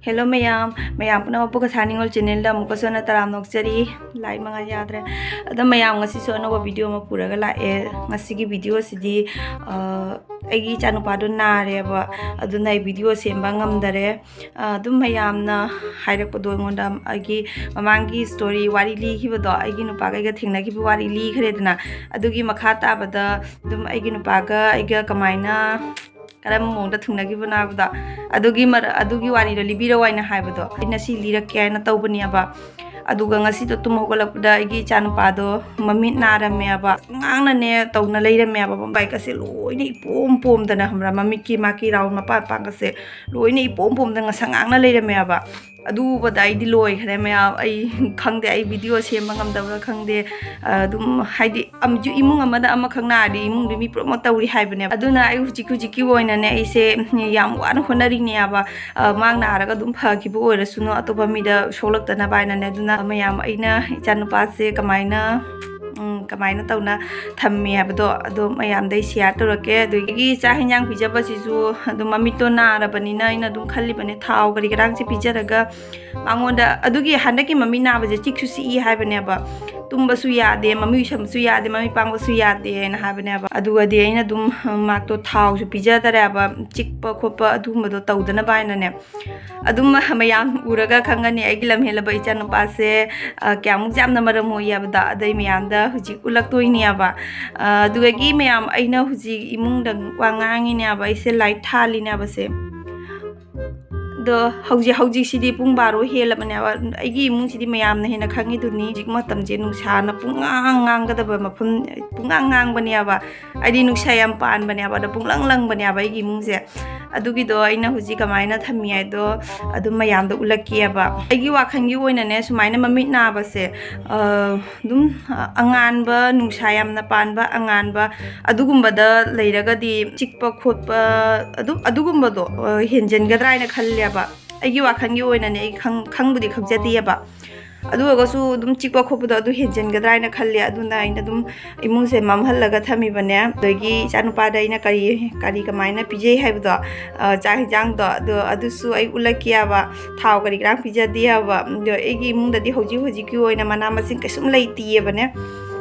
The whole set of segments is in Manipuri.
Hello mayam, mayam puna mapu kasani ngol channel da muka sona taram nokchari like manga yadre. Ada mayam ngasi so no video ma pura gala ngasi ki video sidi agi chanu padu na re ba aduna video semba ngam dare dum mayam na hairak podo ngonda agi mamangi story wari li ki bodo agi nu paga ga thingna ki wari li khare dana adugi makha ta bada dum agi nu paga aiga kamaina karam mongda thungna gi bana bada adugi wari do libira waina haibado ina si lira kya na tawbani aba aduga ngasi to tum hogalakda igi chanu pado mamit narame aba ngangna ne tawna leirame aba bai ka se loina ipom pom dana hamra mamit ki maki raun mapa pang ka se loina ipom pom dana sangangna leirame aba adu badai di loi khare me ai khangde ai video sema ngam da khangde dum haidi amju imung amada ama khangna di imung de mi promote tawri haibane aduna ai huji ki woina ne ai se yam wan honari ne aba mang na araga dum pha ki bo ora suno atoba mi da sholak tana baina ne aduna mayam aina ichan pa se kamaina kamaina tawna thammi habdo ado mayam dai share to rake adugi cha hinyang pijaba sisu adu mami to na rabani na ina dum khalli bane thau gari garang se pijaraga mangonda adugi handaki mami na baje chiksu si haibane ba tumba su yade mami sham su yade mami pang su yade na habane ba aduga de ina dum mak to thau su pijadara ba chikpa khopa adum do tawdana baina ne adum mayam uraga khangani aigilam helaba ichan pa se kyamuk jamna maram hoya bada adai mayam da huji ulak toini aba aduga gi mayam aina huji imung dang wangangi ne aba ise light thali ne aba se do hauji sidi pung baro hela bane aba agi imung sidi mayam na hena khangi duni jik matam je nungsa na pungang ga da ba mapun pungang bane aba adi nungsa yam pan bane aba da punglang bane aba agi imung se adugi do aina huji kamaina thammi ai do adu mayam do ulaki aba agi wakhangi oina ne sumaina mamit na ba se dum angan ba nungsa yam na pan ba angan ba adugumba da leiraga di chikpa khotpa adugumba do henjen gadra ina khalle aba agi wakhangi oina ne khangbudi khagjati aba aduga su dum chikpa khopuda adu henjen gadra ina khalle aduna ina dum imung se mamhallaga thami bane dogi chanupa da ina kari kamaina pije haibdo cha hijang do adu su ai ulakia ba thau kari gram pija dia ba do egi imung da di hoji ki oina mana masin kasum leiti bane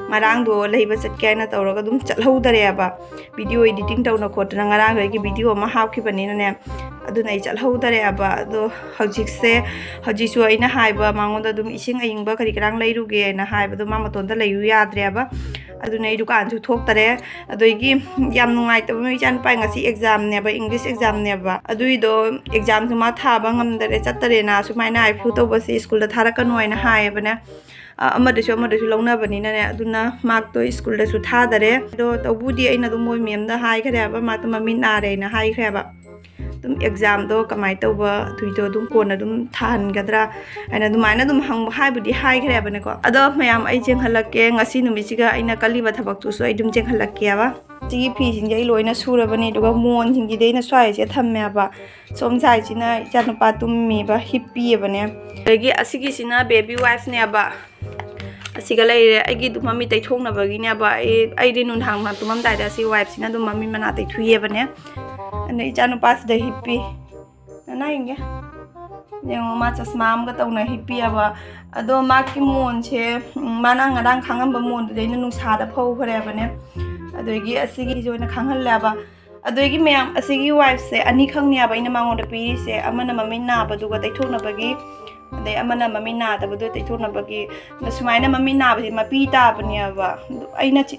ngarang do leiba chatkai na tawraga dum chalhau dare aba video editing tawna khotna ngarang regi video ma hawki bani na ne aduna I chalhau dare aba do hojik se hoji su aina haiba mangonda dum ising ayingba kari karang leiruge na haiba do ma matonda leiru yadre aba aduna I dukan su thok tare adoigi yam nungai tabu mi chan pai ngasi exam ne ba english exam ne ba adui do exam su ma thaba ngam dare chatare na su mai na ai phu to ba se school da thara kan hoina haiba ne amadasu launa bani na ne aduna mark to school da su tha dare do tawbudi aina dum moi mem da hai khare aba ma to mami na re na hai khare ba dum exam do kamai tawba thuido dum kona dum than gadra aina dum aina dum hang hai budi hai khare ba ne ko ado mayam ai jeng halake ngasi numi siga aina kaliba thabak tu so ai dum jeng halake aba sigi phi sing jai loina sura bani duga mon sing gi deina swai se thamme aba som sai china chanpa tum mi ba hippi bane agi asigi sina baby wife ne aba asiga leire aigi du mami tai thongna bagi ne ba ai ri nun hang ma tumam dai da si wife sina du mami mana tai thuye bane ane chanu pas da hippi na inge yang ma chasma am ga tawna hippi aba ado ma ki mon che mana ngadang khangam ba mon de nu sa da phau khare bane adogi asigi joina khanghal laba adogi mayam asigi wife se ani khangni aba ina mangon da piri se amana mami na ba du ga tai thongna bagi ade amana mami na da bu tai thongna bagi na sumaina mami na ba ma pi ta bani aba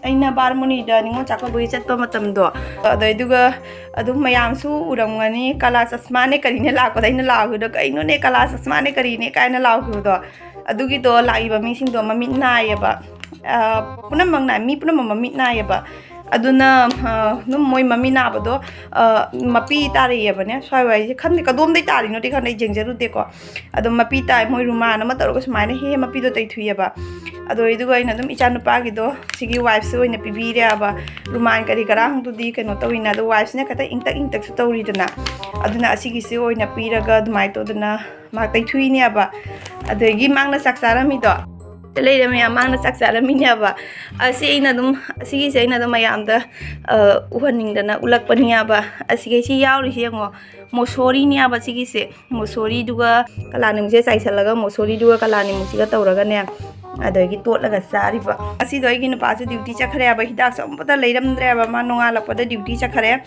aina barmoni da ningo chakpa bui chat pa matam do adai duga adu mayam su uramngani kala chasma ne karine la ko daina la hu da kaino ne kala chasma ne karine kaina la hu do adugi do lai ba mi sing do mami na ya ba punam mang na mi punam mami na ya ba aduna num moi mami na ba do mapi tari ya bane swai wai khande kadom dai tari no ti khande jengjaru de ko adum mapi tai moi ruma na ma tor ko smaine he mapi do tai thuya ba ado idu ga ina dum icha nupa gi do sigi wife so ina pibi re aba ruman kari garang tu di keno to ina do wife ne kata ingtak su tawri dana aduna asigi se oi na piraga dumai to dana ma tai thui ne aba adegi mangna saksara mi do lấy ra mày mang nó chắc chắn là mình nha bà sĩ na đúng sĩ cái na đúng mày ăn đó uhan ninh đó na ulak pan nha bà sĩ cái gì yao đi ngô mosori nha bà sĩ cái gì mosori duga kalani muje sai salaga mosori duga kalani muje ka tàu raga nè ada cái tuột là cái sao đi bà sĩ đó cái nó bảo cho duty chắc khare bà hidak xong bắt đầu lấy đâm ra bà mà nông là bắt đầu duty chắc khare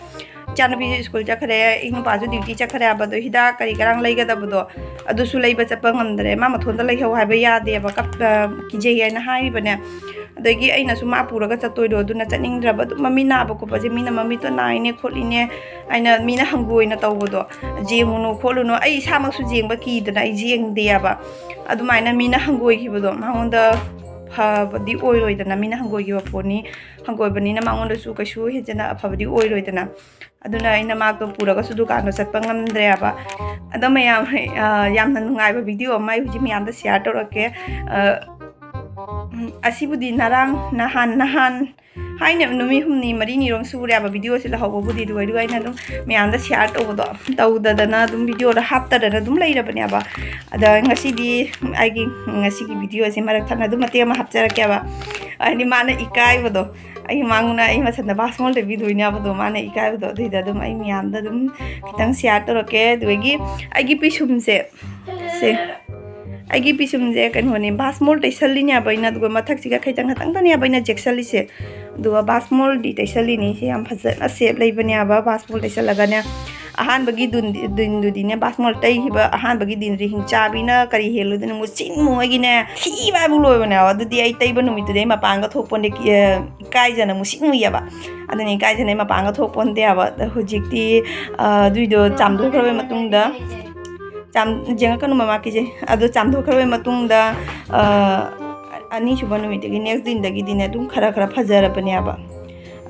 chana bi school chắc khare ing pa cho duty chắc khare bà đó hidak cái răng lấy cái đó bà đó adu su lấy bà chấp ngam đấy mà thôn đó lấy hậu hai bà ya de bà cấp cái gì ai na hai bà nè adagi aina suma puraga chatoi do duna chaning draba du mami na ba ko pa je mina mami to nai ne kholi ne aina mina hangoi na taw do je muno kholu no ai sa mak su jeng ba ki dana ai jeng de ba adu mai na mina hangoi ki bodo ma honda pha di oi roi dana mina hangoi ki ba poni hangoi bani na ma honda su ka su he jana pha di oi roi dana aduna aina mak to puraga su du kan no chat pa ngam dre ba adu mayam yam na nungai ba video mai hu ji mi am da share to rake asibudi narang nahan hai ne numi humni mari ni rong surya ba video sila hawo budi duai duai na dum me anda share to do tau da na dum video da hap ta da dum lai ra banya ba ada ngasi di agi ngasi ki video se marak thana dum ate ma hap chara kya ba ani mana ikai ba do ai manguna ai masana ba small de video nya ba do mana ikai ba do da dum ai mi anda dum kitang share to ke duigi agi pisum se आगे पिसुम जे कन होने बासमोल तैसली ने बाइना दुगा मथक सिगा खैतंग हतंग तने बाइना जेक्सली से दुगा बासमोल दि तैसली ने से हम फजन सेप लेबने आबा बासमोल तैसलगा ने आहान बगी दुन दुदिने बासमोल तै हिबा आहान बगी दिन रि हिं चाबिना करी हेलु दने मुचिन मुगी ने थीबा बुलोय बने आ दुदि आई तैबा नुमित दे मपांगा थोपने काय जना मुसिन मुयाबा अदने काय जना मपांगा थोपन दे आबा हुजिकति दुइदो चामदो खरबे मतुंगदा cham jenga kanu mama ki je adu cham tho khrabe matung da ani chuba nu mi next din dagi din adum khara phajara bani aba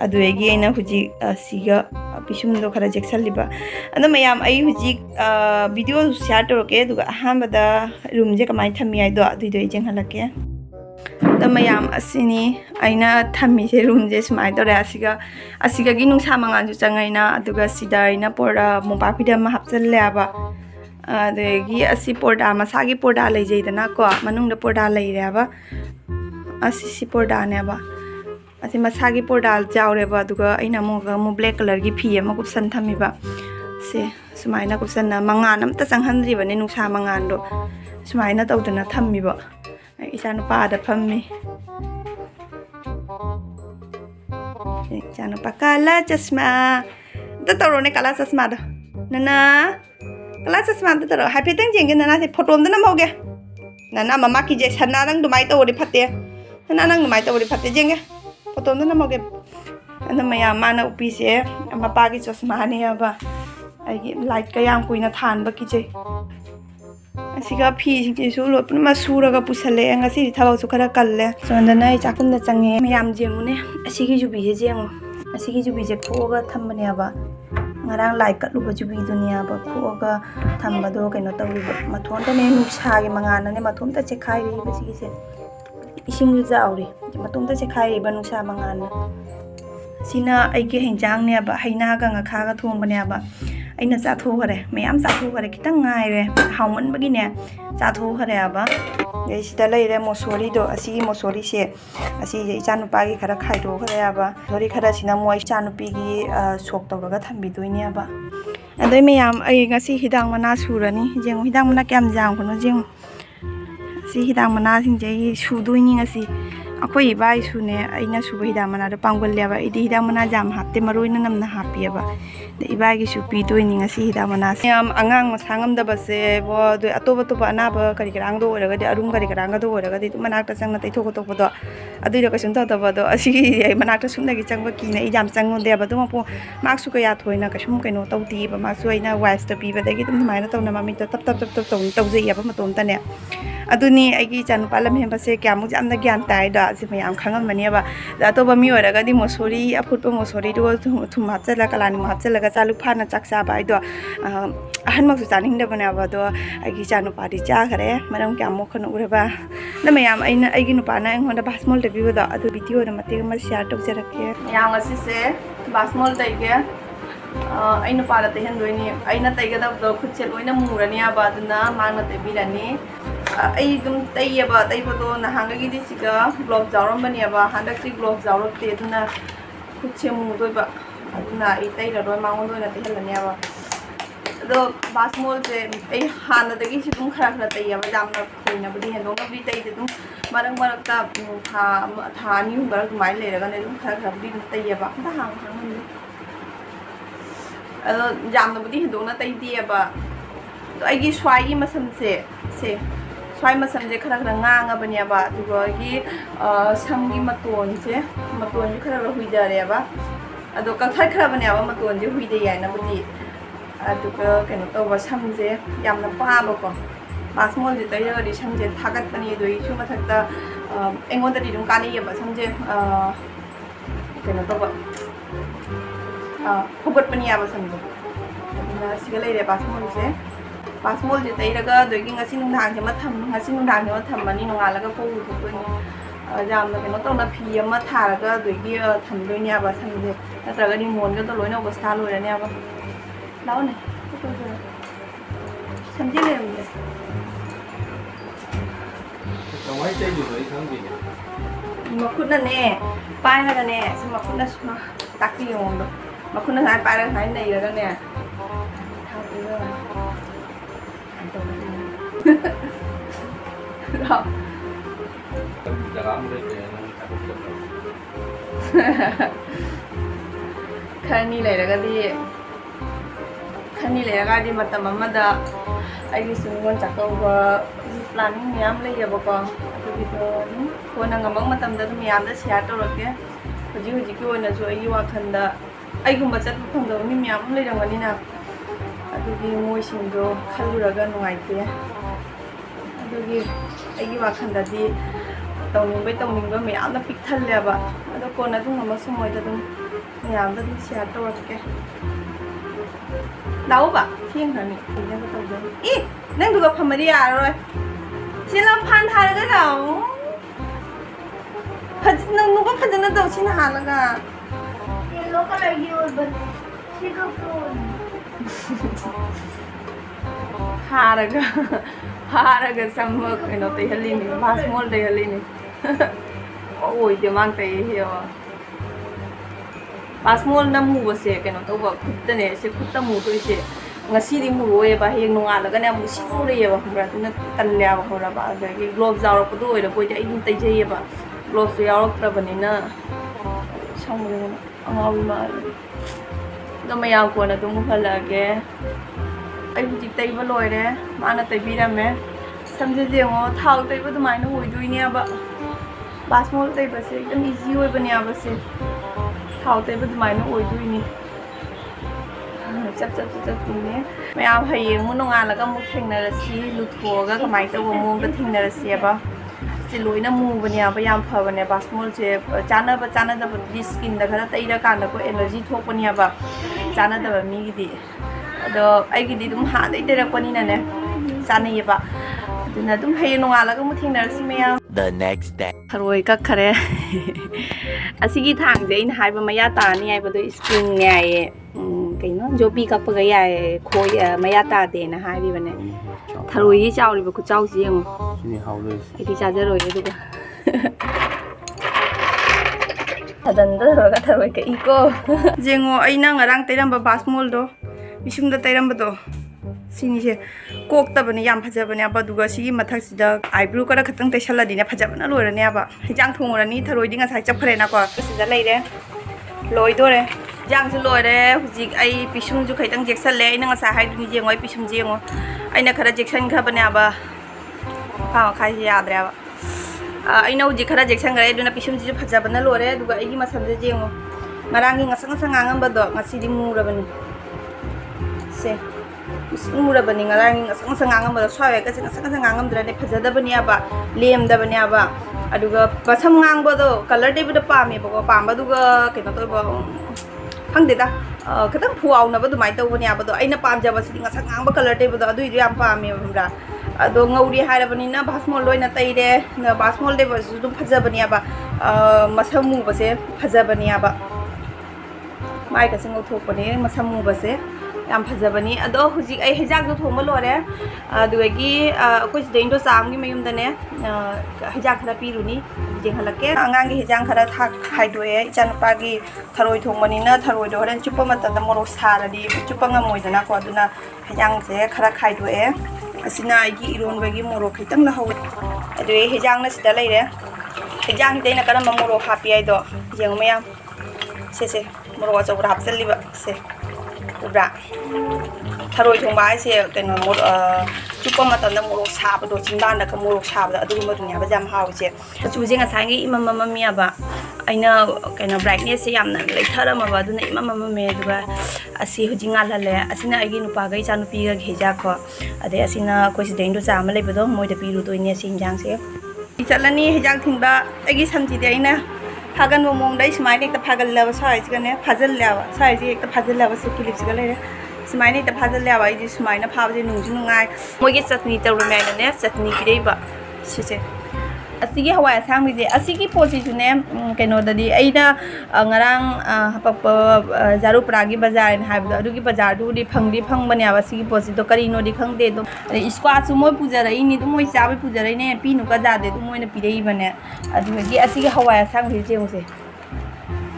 adu egi ina huji siga pisum do khara jeksal liba adu mayam ai huji video share to ke du ha bada room je kamai thami ai do adu do jeng halake da mayam asini aina thami je room je smai do ra asiga gi nung sa mangan ju changaina aduga sida ina pora moba pidam ma hapchal le aba adegi asi porda masagi porda lei jaidana ko manung da porda lei reba asi porda ne ba asi masagi porda jawre ba duga aina mo black color gi phi ma kup san thami ba se sumaina kup san na mangan am ta changhandri bane nusa mangan do sumaina tawdana thammi ba isa nu pa da phammi chanu pakala chasma da tawro ne kala chasma da nana kelas sesuatu terus, happy teng jengke nana si foto nana mau ke, nana mama kije sana nang dumai tahu di pate, nana nang dumai tahu di pate jengke, foto nana mau ke, nana maya mana upi sih, ama pagi cosma ni apa, lagi light kayang kui na than baki je, asiga pi sih sulu, pun masura ka pusale, angasi di thawak sukara kalle, so nana cakun na canggih, mayam jemune, asigi jubi je jengo, asigi jubi je koga thambane apa. ngarang like kat lupa jubi dunia ba khuaga thamba do kaino tawi ba mathon ta ne nuksa ge mangana ne mathon ta chekhai ri ba si se ising lu jauri mathon ta chekhai ri ba nuksa mangana sina ai ge henjang ne ba haina ga nga kha ga thong ba ne ba aina cha tho khare mayam cha tho khare kitang ngai re hauman ba gi ne cha tho khare ba ge sita lai re mosori do asi mosori se asi je chanu pa gi khara khai do khare ba thori khara sina moi chanu pi gi sok to ga thambi doi ne ba adoi mayam ai ngasi hidang mana surani jeng hidang mana kyam jang kono jeng si hidang mana sing je su doi ni ngasi akoi bai su ne aina su hidang mana do panggol le ba idi hidang mana jam hapte maroi na namna hapi ba de ibai gi su pi doi ni ngasi hidang mana yam angang masangam da ba se bo do atoba to ba na ba kari karang do ora ga de arum kari karang ga do ora ga de manak ta chang na tai thok to do adu ro ka sun ta ba do asi manak ta sum na gi chang ba ki na i jam chang de ba do ma po mak su ka ya thoi na ka sum kai no tau ti ba mak su ai na wise to pi ba de gi tum mai na to na ma mi to tap tau je ya ba ma tom ta ne aduni ai gi chan palam hem ba se kya mu jam na gyan tai da si mayam khangam mani ba da to ba mi ora ga di mosori aput pa mosori do thum ha chala kalani ma chala ga chalu phana chaksa ba ai do ahan mak su chaning da bana ba do ai gi chanu pa di cha khare maram kya mo khon ure ba na mayam ai gi nu pa na ngona basmol de bi da adu video na mate ma share to jara ke yang asi se basmol dai ge ai nu pa da te hen doi ni ai na tai ga da do khut che loi na mu ra ni ba da na ma na te bi ra ni ai dum tayaba taybado nahangagi siga glove jawram baniaba handakti glove jawrokte aduna khutse mu doiba aduna ai tayra roi mangon doina tehelaniaba ado basmol je ai hana dagi si dum khara khara tayaba jamna khoina budi hendo na bi tayde dum marang marakta tha ni bar mai le raga ne dum khara khara budi tayaba ta hang hang ni ado jamna budi hendo na taydiaba to ai gi swai gi masam se swai masam je khara khara nga baniaba dugo gi samgi maton je maton ji khara hui dare ba ado kathai khara baniaba maton je hui de yai na budi aduga keno to ba sam je yamna pa ba ko basmol je tayra di sam je thagat pani doi chu mathakta engon da di dum kani ba sam je keno to ba phogot pani aba sam je na sigale re basmol je tayra ga doi gi ngasi nung thang je ma tham ngasi nung thang je ma tham mani nong ala ga ko u thuk ni jamna keno to na phi ma thara ga doi gi tham doi nya ba sam je natra ga ni mon ga to loi na obstha loi ra nya ba lau này xem chiếc này mình trong ấy chơi nhiều đấy thằng gì nhỉ mà khuôn là nè pai là nè xem mà khuôn là tắc đi ngon được mà khuôn là hai pai là hai này rồi nè thao đi rồi anh tôi đó giờ làm đây về khai ni này là cái gì khani le ga di matam amada ai gi sungon chakwa planning miyam le ya bako adu to ko na ngamang matam da miyam da share to roke huji ki ona jo ai wa khanda ai gum bachat phang do mi miyam le rang ni na adu gi moi sing do khalu raga nuai te adu gi ai gi wa khanda di tawning ba miyam na pik thal le ba adu ko na dung ma sumoi da dum miyam da share to roke đâu bà thiên hả nhỉ nên có tàu đấy ý nên được phẩm đi à rồi xin làm phan thai cái đâu phải nó có phải nó đâu xin hàng là cả ये लोग का लगी और बन शिका phone 하라가 sammak ino te halini basmol de halini oi de mang te hiyo basmol na mu ba se keno to ba khutta ne se khutta mu to se ngasi di mu roe ba heng nonga la ga ne mu si mu re ba humra tu na tan ya ba hora ba ga ki gloves jaw ro ko oi da koi ja in tai je ba gloves yaw ro tra bani na sang re na angawi ma do ma yaw ko na tu mu phala ge ai ji tai ba loi re ma na tai bi ra me samje je ngo thau tai ba tu mai na hoi dui ne ba basmol tai ba se ekdam easy hoi ba ne ba se thau tai ba tu mai na hoi dui ni chap ne mai am hai mu nonga la ga mu theng na si lu tho ga ka mai ta wo mu ga theng na si ba si loi na mu ba ne ba yam pha ba ne basmol je chana da di skin da khara tai ra kan da ko energy thok pa ne ba chana da ba mi gi di ado ai gi di dum ha dai te ra ko ni na ne chana ye ba duna dum hai nonga la ga mu theng na si me ya The next day. Tharoi ka khare asigi thang je in hai ba maya ta ni ai ba do spring ngai kaino jobi ka pa ga ya khoi maya ta de na hai bi bane tharoi yi chaw ri ba ku chaw ji ngo Sini haoเลย ai di cha ja roi du ga adan da ro ga tharoi ka iko jengo ai na ngarang tairam ba basmol do bisum da tairam ba do sini se kok ta bani yam phaja bani aba duga sigi mathak sida eyebrow kara khatang tai sala dine phaja bana loi rani aba hijang thung rani tharoi dinga sai chap khare na ko sida lei re loi do re jang su loi re hujik ai pisum ju khaitang jeksal le ina nga sa hai duni je ngoi pisum je ngo aina khara jeksan kha bani aba pa khai je yad re aba aina hujik khara jeksan gare duna pisum ju phaja bana loi re duga ai gi masam je ngo marangi ngasang sang angam ba do ngasi di mu ra bani se mura bani ngarang asang sangangam ba swawe ka asang sangangam dra ne phajada bani aba lem da bani aba aduga pasam ngang ba do color de bi da pa me ba pa ba duga ke na to ba hang de da kadang phuaw na ba du mai to bani aba do aina pam ja ba si ngasang ngang ba color de ba do adu yam pa me ba ado ngauri haira bani na basmol loi na tai de na basmol de ba su dum phaja bani aba masamu ba se phaja bani aba mai ka singo thok bani masamu ba se ꯌꯥꯝ ꯐꯖꯕꯅꯤ ꯑꯗꯣ ꯍꯧꯖꯤꯛ ꯑꯩ ꯍꯩꯖꯥꯡꯗꯣ ꯊꯣꯡꯕ ꯂꯣꯏꯔꯦ ꯑꯗꯨꯗꯒꯤ ꯑꯩꯈꯣꯏ ꯁꯤꯗ ꯏꯟꯗꯣ ꯆꯥꯝꯒꯤ ꯃꯌꯨꯝꯗꯅꯦ ꯍꯩꯖꯥꯡ ꯈꯔ ꯄꯤꯔꯨꯅꯤ ꯌꯦꯡꯍꯜꯂꯛꯀꯦ ꯑꯉꯥꯡꯒꯤ ꯍꯩꯖꯥꯡ ꯈꯔ ꯈꯥꯏꯗꯣꯛꯑꯦ ꯏꯆꯥꯅꯨꯄꯥꯒꯤ ꯊꯔꯣꯏ ꯊꯣꯡꯕꯅꯤꯅ ꯊꯔꯣꯏꯗꯣ ꯍꯣꯔꯦꯟ ꯆꯨꯞꯄ ꯃꯇꯝꯗ ꯃꯣꯔꯣꯛ ꯁꯥꯔꯗꯤ ꯆꯨꯞꯄ ꯉꯝꯃꯣꯏꯗꯅꯀꯣ ꯑꯗꯨꯅ ꯍꯩꯖꯥꯡꯁꯦ ꯈꯔ ꯈꯥꯏꯗꯣꯛꯑꯦ ꯑꯁꯤꯅ ꯑꯩꯒꯤ ꯏꯔꯣꯟꯕꯒꯤ ꯃꯣꯔꯣꯛ ꯈꯤꯇꯪ ꯂꯧꯍꯧꯋꯦ ꯑꯗꯨꯗꯒꯤ ꯍꯩꯖꯥꯡꯅ ꯁꯤꯗ ꯂꯩꯔꯦ ꯍꯩꯖꯥꯡꯁꯤꯗ ꯑꯩꯅ ꯀꯔꯝꯕ ꯃꯣꯔꯣꯛ ꯍꯥꯞꯄꯤ ꯍꯥꯏꯗꯣ ꯌꯦꯡꯉꯨ ꯃꯌꯥꯝ ꯁꯦ ꯃꯣꯔꯣꯛ ꯑꯆꯧꯕꯗ ꯍꯥꯞꯆꯜꯂꯤꯕ ꯁꯦ ꯎꯕ꯭ꯔꯥ ꯊꯔꯣꯏ ꯊꯣꯡꯕ ꯍꯥꯏꯁꯦ ꯀꯩꯅꯣ ꯆꯨꯞꯄ ꯃꯇꯝꯗ ꯃꯣꯔꯣꯛ ꯁꯥꯕꯗꯣ ꯆꯤꯟꯕꯥꯟꯗꯒ ꯃꯣꯔꯣꯛ ꯁꯥꯕꯗꯣ ꯑꯗꯨꯒꯨꯝꯕꯗꯨꯅꯦꯕ ꯌꯥꯝ ꯍꯥꯎꯋꯤꯁꯦ ꯃꯆꯨꯁꯦ ꯉꯁꯥꯏꯒꯤ ꯏꯃꯝ ꯃꯝꯃꯝꯃꯦꯕ ꯑꯩꯅ ꯀꯩꯅꯣ ꯕ꯭ꯔꯥꯏꯠꯅꯦꯁꯁꯦ ꯌꯥꯝꯅ ꯂꯩꯊꯔꯝꯃꯕ ꯑꯗꯨꯅ ꯏꯃꯝ ꯃꯝꯃꯝꯃꯦ ꯑꯗꯨꯒ ꯑꯁꯤ ꯍꯧꯖꯤꯛ ꯉꯥꯜꯍꯜꯂꯦ ꯑꯁꯤꯅ ꯑꯩꯒꯤ ꯅꯨꯄꯥꯒ ꯏꯆꯥꯅꯨꯄꯤꯒ ꯍꯩꯖꯥꯛꯀꯣ ꯑꯗꯩ ꯑꯁꯤꯅ ꯑꯩꯈꯣꯏ ꯁꯤꯗ ꯏꯟꯗꯣꯆꯥ ꯑꯃ ꯂꯩꯕꯗꯣ ꯃꯣꯏꯗ ꯄꯤꯔꯨꯗꯣꯏꯅꯦ ꯁꯤ ꯏꯟꯖꯥꯡꯁꯦ ꯆꯠꯂꯅꯤ ꯍꯩꯖꯥꯡ ꯊꯤꯟꯕ ꯑꯩꯒꯤ ꯁꯝꯁꯤꯗꯤ ꯑꯩꯅ ꯐꯥꯒꯟꯕ ꯃꯑꯣꯡꯗ ꯑꯩ ꯁꯨꯃꯥꯏꯅ ꯍꯦꯛꯇ ꯐꯥꯒꯜꯂꯦꯕ ꯁ꯭ꯋꯥꯏꯁꯤꯒꯅꯦ ꯐꯥꯖꯤꯜꯂꯦꯕ ꯁ꯭ꯋꯥꯏꯁꯦ ꯍꯦꯛꯇ ꯐꯥꯖꯤꯜꯂꯦꯕ ꯁꯤ ꯀꯤꯂꯤꯞꯁꯤꯒ ꯂꯩꯔꯦ ꯁꯨꯃꯥꯏꯅ ꯍꯦꯛꯇ ꯐꯥꯖꯤꯜꯂꯦꯕ ꯑꯩꯗꯤ ꯁꯨꯃꯥꯏꯅ ꯐꯥꯕꯁꯦ ꯅꯨꯡꯁꯨ ꯅꯨꯡꯉꯥꯏ ꯃꯣꯏꯒꯤ ꯆꯠꯅꯤ ꯇꯧꯔꯝꯃꯦ ꯍꯥꯏꯅꯅꯦ ꯆꯠꯅꯤ ꯄꯤꯔꯛꯏꯕ ꯁꯤꯁꯦ ꯑꯁꯤꯒꯤ ꯍꯋꯥꯏ ꯑꯁꯥꯡꯕꯤꯁꯦ ꯑꯁꯤꯒꯤ ꯄꯣꯠꯁꯤꯁꯨꯅꯦ ꯀꯩꯅꯣꯗꯗꯤ ꯑꯩꯅ ꯉꯔꯥꯡ ꯍꯥꯄꯛꯄ ꯖꯥꯔꯨꯄꯔꯥꯒꯤ ꯕꯖꯥꯔꯅ ꯍꯥꯏꯕꯗꯣ ꯑꯗꯨꯒꯤ ꯕꯖꯥꯔꯗꯨꯕꯨꯗꯤ ꯐꯪꯕꯅꯦꯕ ꯁꯤꯒꯤ ꯄꯣꯠꯁꯤꯗꯣ ꯀꯔꯤꯅꯣꯗꯤ ꯈꯪꯗꯦ ꯑꯗꯨꯝ ꯏꯁꯀ꯭ꯋꯥꯁꯁꯨ ꯃꯣꯏ ꯄꯨꯖꯔꯛꯏꯅꯤ ꯑꯗꯨꯝ ꯃꯣꯏ ꯆꯥꯕꯩ ꯄꯨꯖꯔꯛꯏꯅꯦ ꯄꯤꯅꯨ ꯀꯖꯥꯗꯦ ꯑꯗꯨꯝ ꯃꯣꯏꯅ ꯄꯤꯔꯛꯏꯕꯅꯦ ꯑꯗꯨꯗꯒꯤ ꯑꯁꯤꯒꯤ ꯍꯋꯥꯏ ꯑꯁꯥꯡꯕꯤꯁꯦ ꯌꯦꯡꯉꯨꯁꯦ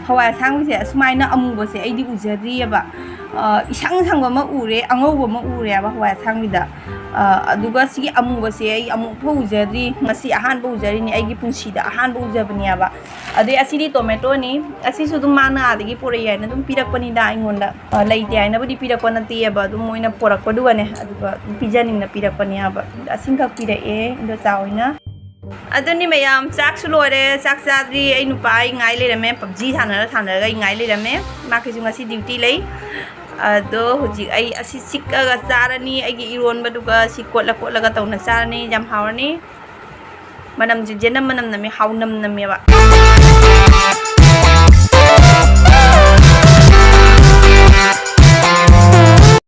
ꯍꯋꯥꯏ ꯑꯁꯥꯡꯕꯤꯁꯦ ꯑꯁꯨꯃꯥꯏꯅ ꯑꯃꯨꯕꯁꯦ ꯑꯩꯗꯤ ꯎꯖꯗ꯭ꯔꯤꯑꯕ ꯏꯁꯪ ꯁꯪꯕ ꯑꯃ ꯎꯔꯦ ꯑꯉꯧꯕ ꯑꯃ ꯎꯔꯦꯕ ꯍꯋꯥꯏ ꯑꯁꯥꯡꯕꯤꯗ ꯑꯗꯨꯒ ꯁꯤꯒꯤ ꯑꯃꯨꯕꯁꯦ ꯑꯩ ꯑꯃꯨꯛꯐꯥꯎ ꯎꯖꯗ꯭ꯔꯤ ꯉꯁꯤ ꯑꯍꯥꯟꯕ ꯎꯖꯔꯤꯅꯤ ꯑꯩꯒꯤ ꯄꯨꯟꯁꯤꯗ ꯑꯍꯥꯟꯕ ꯎꯖꯕꯅꯦꯕ ꯑꯗꯩ ꯑꯁꯤꯗꯤ ꯇꯣꯃꯦꯇꯣꯅꯤ ꯑꯁꯤꯁꯨ ꯑꯗꯨꯝ ꯃꯥꯅ ꯑꯥꯗꯒꯤ ꯄꯨꯔꯛꯏ ꯍꯥꯏꯅ ꯑꯗꯨꯝ ꯄꯤꯔꯛꯄꯅꯤꯗ ꯑꯩꯉꯣꯟꯗ ꯂꯩꯇꯦ ꯍꯥꯏꯅꯕꯨꯗꯤ ꯄꯤꯔꯛꯄ ꯅꯠꯇꯦꯕ ꯑꯗꯨꯝ ꯃꯣꯏꯅ ꯄꯣꯔꯛꯄꯗꯨꯒꯅꯦ ꯑꯗꯨꯒ ꯑꯗꯨꯝ ꯄꯤꯖꯅꯤꯡꯅ ꯄꯤꯔꯛꯄꯅꯦꯕ ꯑꯁꯤꯈꯛ ꯄꯤꯔꯛꯑꯦ ꯏꯟꯗꯣꯆꯥ ꯍꯣꯏꯅ ꯑꯗꯨꯅꯤ ꯃꯌꯥꯝ ꯆꯥꯛꯁꯨ ꯂꯣꯏꯔꯦ ꯆꯥꯛ ꯆꯥꯗ꯭ꯔꯤ ꯑꯩ ꯅꯨꯄꯥ ꯑꯩ ꯉꯥꯏ ꯂꯩꯔꯝꯃꯦ ꯄꯞꯖꯤ ꯁꯥꯟꯅꯔꯒ ꯑꯩ ꯉꯥꯏ ꯂꯩꯔꯝꯃꯦ ꯃꯥꯒꯤꯁꯨ ꯉꯁꯤ ꯗ꯭ꯌꯨꯇꯤ ꯂꯩ ꯑꯗꯣ ꯍꯧꯖꯤꯛ ꯑꯩ ꯑꯁꯤ ꯆꯤꯛꯑꯒ ꯆꯥꯔꯅꯤ ꯑꯩꯒꯤ ꯏꯔꯣꯟꯕꯗꯨꯒ ꯁꯤ ꯀꯣꯠꯂꯒ ꯇꯧꯅ ꯆꯥꯔꯅꯤ ꯌꯥꯝ ꯍꯥꯎꯔꯅꯤ ꯃꯅꯝꯁꯤ ꯖꯦꯅꯝ ꯃꯅꯝ ꯅꯝꯃꯦ ꯍꯥꯎꯅꯝ ꯅꯝꯃꯦꯕ